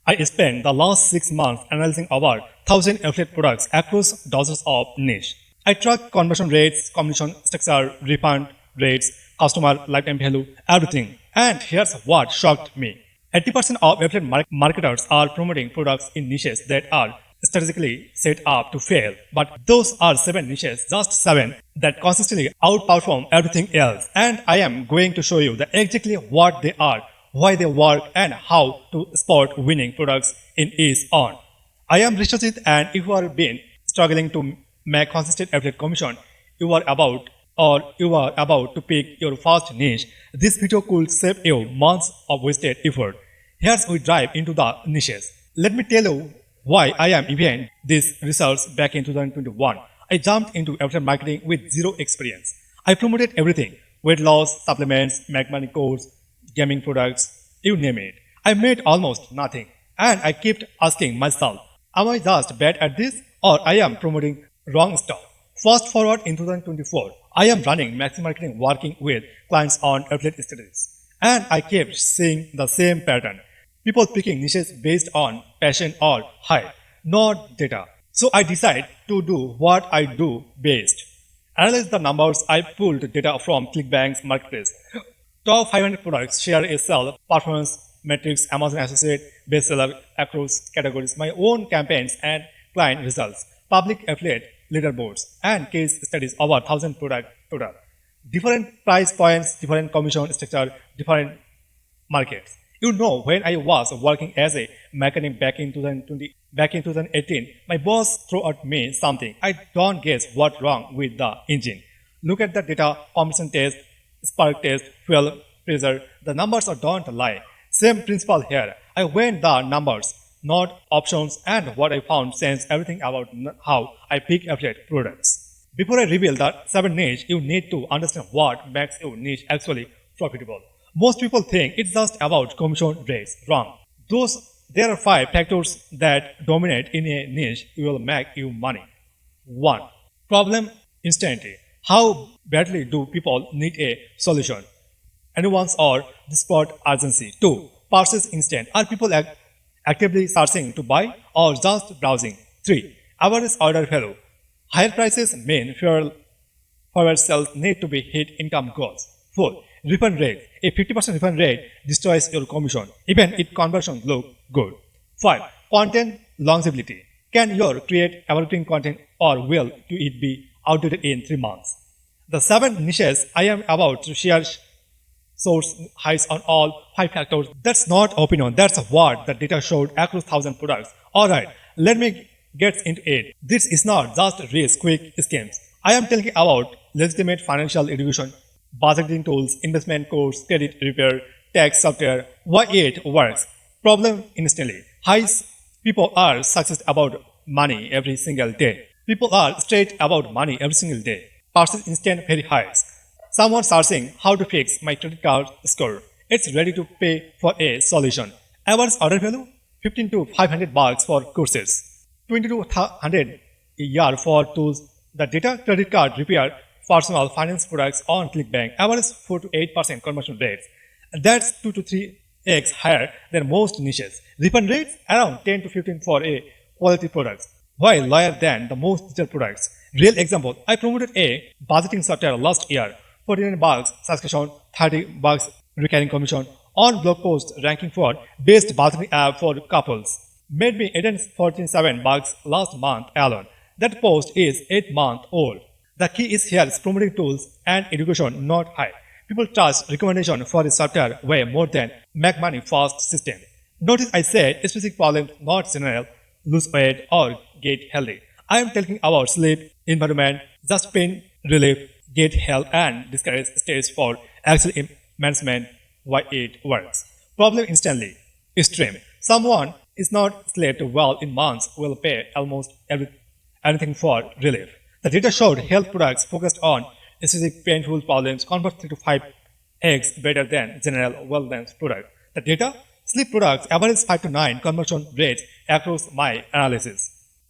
I spent the last 6 months analyzing over 1,000 affiliate products across dozens of niche. I tracked conversion rates, commission structure, refund rates, customer lifetime value, everything. And here's what shocked me. 80% of affiliate marketers are promoting products in niches that are strategically set up to fail. But those are 7 niches, just 7, that consistently outperform everything else. And I am going to show you exactly what they are, why they work, and how to spot winning products in each on. I am Bisho, and if you have been struggling to make consistent affiliate commission, you are about to pick your first niche, this video could save you months of wasted effort. Here's we dive into the niches. Let me tell you why I am even these results back in 2021. I jumped into affiliate marketing with zero experience. I promoted everything: weight loss, supplements, make money course, gaming products, you name it. I made almost nothing, and I kept asking myself, am I just bad at this, or I am promoting wrong stuff? Fast forward in 2024, I am running Maxi Marketing, working with clients on affiliate strategies, and I kept seeing the same pattern. People picking niches based on passion or hype, not data. So I decided to do what I do best. Analyze the numbers. I pulled data from ClickBank's marketplace. Top 500 products share a sell performance metrics, Amazon Associate, bestseller across categories, my own campaigns and client results, public affiliate leaderboards, and case studies over 1,000 products. Different price points, different commission structure, different markets. You know, when I was working as a mechanic back in 2018, my boss threw at me something. I don't guess what's wrong with the engine. Look at the data, compression test, spark test, fuel pressure. The numbers don't lie. Same principle here. I went the numbers, not options, and what I found changed everything about how I pick affiliate products. Before I reveal the 7 niche, you need to understand what makes your niche actually profitable. Most people think it's just about commission rates. Wrong. There are 5 factors that dominate in a niche will make you money. 1. Problem instantly. How badly do people need a solution? Anyone's or desperate urgency. 2. Purchase instant. Are people actively searching to buy or just browsing? 3. Average order value. Higher prices mean fewer sales need to be hit income goals. 4. Refund rate. A 50% refund rate destroys your commission, even if conversions look good. 5. Content longevity. Can you create evergreen content, or will it be outdated in 3 months? The 7 niches I am about to share source highs on all 5 factors. That's not opinion, that's what the data showed across 1,000 products. Alright, let me get into it. This is not just risk quick schemes. I am talking about legitimate financial education, budgeting tools, investment course, credit repair, tax software, why it works. Problem instantly. Highs. People are success about money every single day. People are straight about money every single day. Purchase instant very highs. Someone searching how to fix my credit card score. It's ready to pay for a solution. Average order value $15 to $500 for courses, $20 to $100 a year for tools. The data credit card repair personal finance products on ClickBank average 4 to 8% conversion rates. That's 2 to 3x higher than most niches. Refund rates around 10 to 15 for a quality products, while lower than the most digital products. Real example, I promoted a budgeting software last year, $49 subscription, $30 recurring commission, on blog post ranking for best budgeting app for couples. Made me $147 last month alone. That post is 8 months old. The key is here is promoting tools and education, not hype. People trust recommendation for the software way more than make money fast system. Notice I said specific problems, not general, lose weight or get healthy. I am talking about sleep, environment, just pain relief, get health, and discourage stage for actual management, why it works. Problem instantly. Extreme. Someone is not slept well in months will pay almost anything for relief. The data showed health products focused on specific painful problems convert 3 to 5x better than general wellness products. The data, sleep products average 5 to 9 conversion rates across my analysis.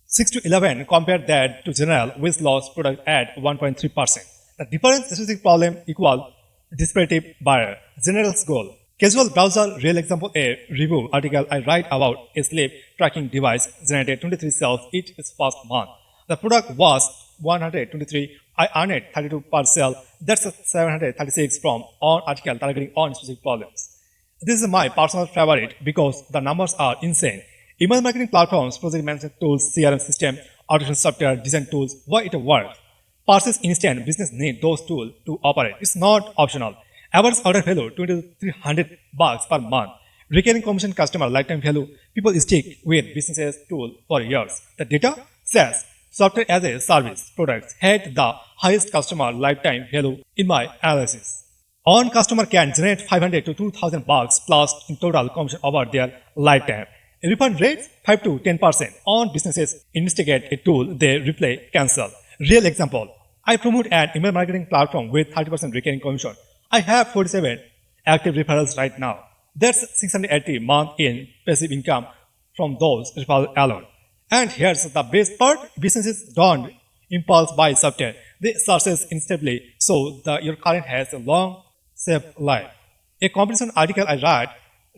6 to 11 compare that to general weight loss product at 1.3%. The difference specific problem equal disparity buyer. General's goal Casual browser, real example, a review article I write about a sleep tracking device generated 23 sales its first month. The product was 123. I earned 32 per sale. That's 736 from on article targeting on specific problems. This is my personal favorite because the numbers are insane. Email marketing platforms, project management tools, CRM system, automation software, design tools, why it works. Purchase instant, business need those tools to operate. It's not optional. Average order value $2,300 per month. Recurring commission customer lifetime value. People stick with businesses tool for years. The data says software as a service products had the highest customer lifetime value in my analysis. On customer can generate 500 to $2,000 plus in total commission over their lifetime. Refund rates 5 to 10%. On businesses investigate a tool they replay cancel. Real example. I promote an email marketing platform with 30% recurring commission. I have 47 active referrals right now. That's 680 month in passive income from those referrals alone. And here's the best part, businesses don't impulse buy software. They sources instantly so your current has a long safe life. A competition article I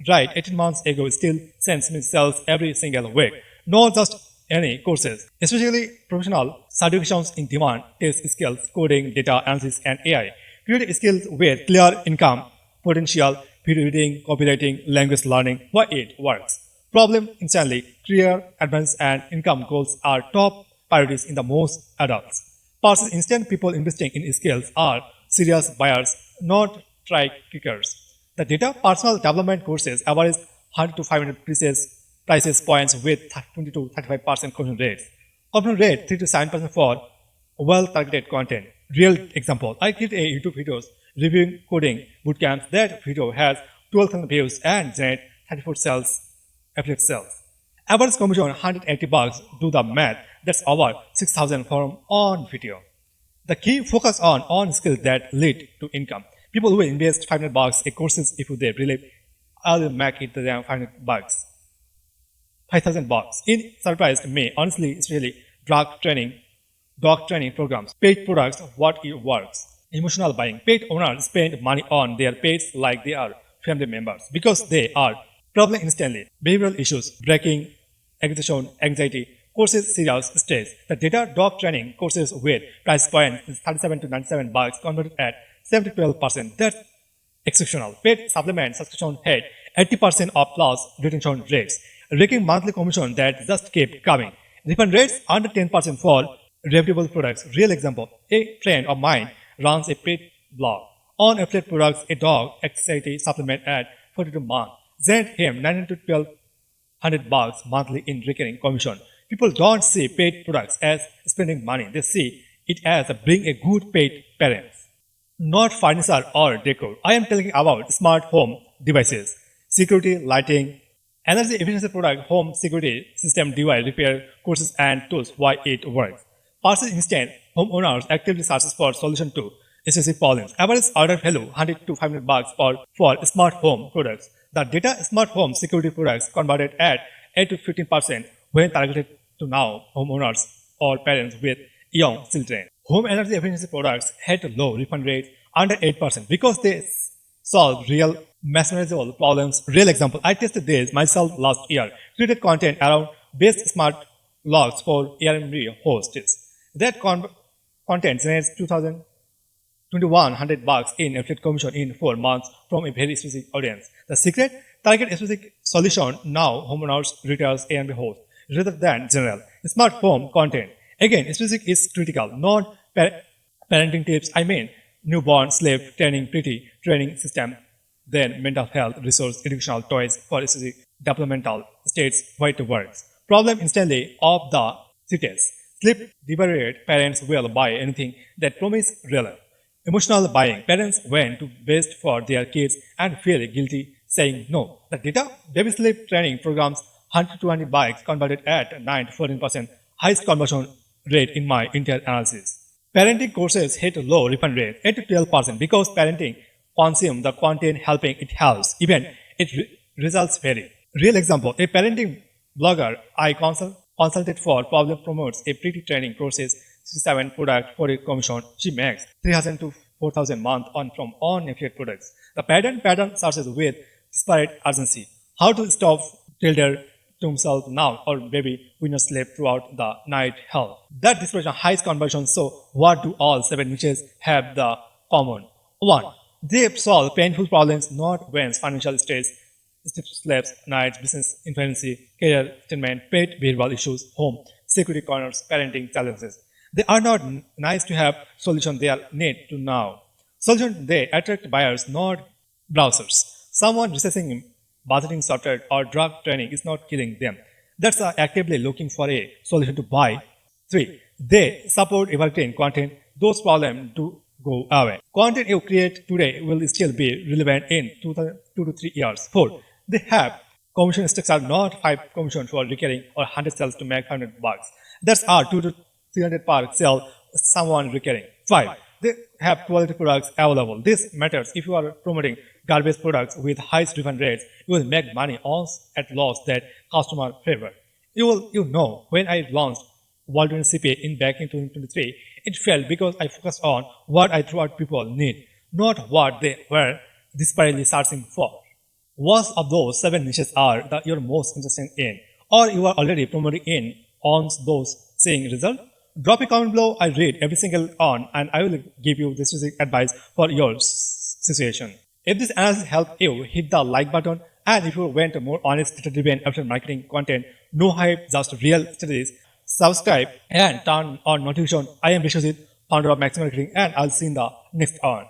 write 18 months ago still sends me sales every single week. Not just any courses, especially professional certifications in demand, test skills, coding, data analysis, and AI. Create skills with clear income potential, video reading, copywriting, language learning, why it works. Problem instantly, career, advance, and income goals are top priorities in the most adults. Purchase instant people investing in skills are serious buyers, not try kickers. The data personal development courses average 100 to 500 prices points with 20 to 35% conversion rates. Conversion rate 3 to 7% for well-targeted content. Real example, I created a YouTube videos reviewing coding bootcamps. That video has 12,000 views and generate 34 sales, affiliate sales. Average commission $180. Do the math. That's over 6,000 from on video. The key focus on skills that lead to income. People who invest $500 in courses if they really I'll make it them $500. $5,000. It surprised me, honestly, especially dog training programs, paid products, what it works. Emotional buying. Pet owners spend money on their pets like they are family members because they are problem instantly. Behavioral issues, breaking, agitation, anxiety, courses serious stress. The data dog training courses with price point is 37 to $97 converted at 7 to 12%. That's exceptional. Pet supplement subscription had 80% of plus retention rates. Raking monthly commission that just kept coming. Refund rates under 10% for reputable products. Real example, a friend of mine runs a pet blog. On affiliate products, a dog anxiety supplement at 42 months. Generate him 900 to 1200 bucks monthly in recurring commission. People don't see paid products as spending money. They see it as being a good paid parents. Not furniture or decor. I am telling about smart home devices, security, lighting, energy efficiency product, home security system, device repair courses and tools. Why it works. Purchase instant. Homeowners actively searches for solution to specific problems. Average order value 100 to 500 bucks for smart home products. The data smart home security products converted at 8 to 15% when targeted to now homeowners or parents with young children. Home energy efficiency products had low refund rates under 8% because they solve real manageable problems. Real example, I tested this myself last year. Created content around best smart locks for Airbnb hosts. That content generates $2,100 in affiliate commission in 4 months from a very specific audience. The secret, target a specific solution now homeowners, retailers, Airbnb hosts rather than general. Smart home content. Again, specific is critical. Not parenting tips. I mean, newborn, sleep, training, pretty, training system, then mental health, resource, educational toys for specific developmental states, why it works. Problem instantly of the cities. Sleep deprived parents will buy anything that promise real. Emotional buying. Parents went to best for their kids and feel guilty saying no. The data, baby sleep training programs, 100 to 200 bikes converted at 9 to 14%, highest conversion rate in my entire analysis. Parenting courses hit low refund rate, 8 to 12% because parenting consume the content helping it helps. Even results vary. Real example, a parenting blogger I consulted for problem promotes a pretty training courses, 67 product for a commission. She makes 3,000 to 4,000 month on from on affiliate products. The pattern searches with disparate urgency. How to stop tilted to himself now or maybe we not sleep throughout the night hell. That desperation highs conversion, so what do all seven niches have the common? 1. They solve painful problems, not wins, financial stress, sleeps, nights, business infancy, career attainment, pet behavioral issues, home, security corners, parenting challenges. They are not nice to have solution, they are need to know. Solution they attract buyers, not browsers. Someone researching budgeting software or drug training is not killing them. That's actively looking for a solution to buy. 3. They support evergreen content. Those problems do go away. Content you create today will still be relevant in 2 to 3 years. 4. They have commission structure, not 5 commission for recurring or 100 sales to make $100. That's our 2 to 300 per sale someone recurring. 5. They have quality products available. This matters if you are promoting garbage products with high refund rates. You will make money at loss that customer favor. You know when I launched Waldron CPA in back in 2023, it failed because I focused on what I thought people need, not what they were desperately searching for. Which of those 7 niches are that you're most interested in, or you are already promoting in on those seeing result? Drop a comment below. I read every single one and I will give you the specific advice for your situation. If this analysis helped you, hit the like button, and if you want more honest data-driven after marketing content, no hype, just real strategies, subscribe and turn on notification. I am Bisho, founder of Maximum Marketing, and I'll see you in the next one.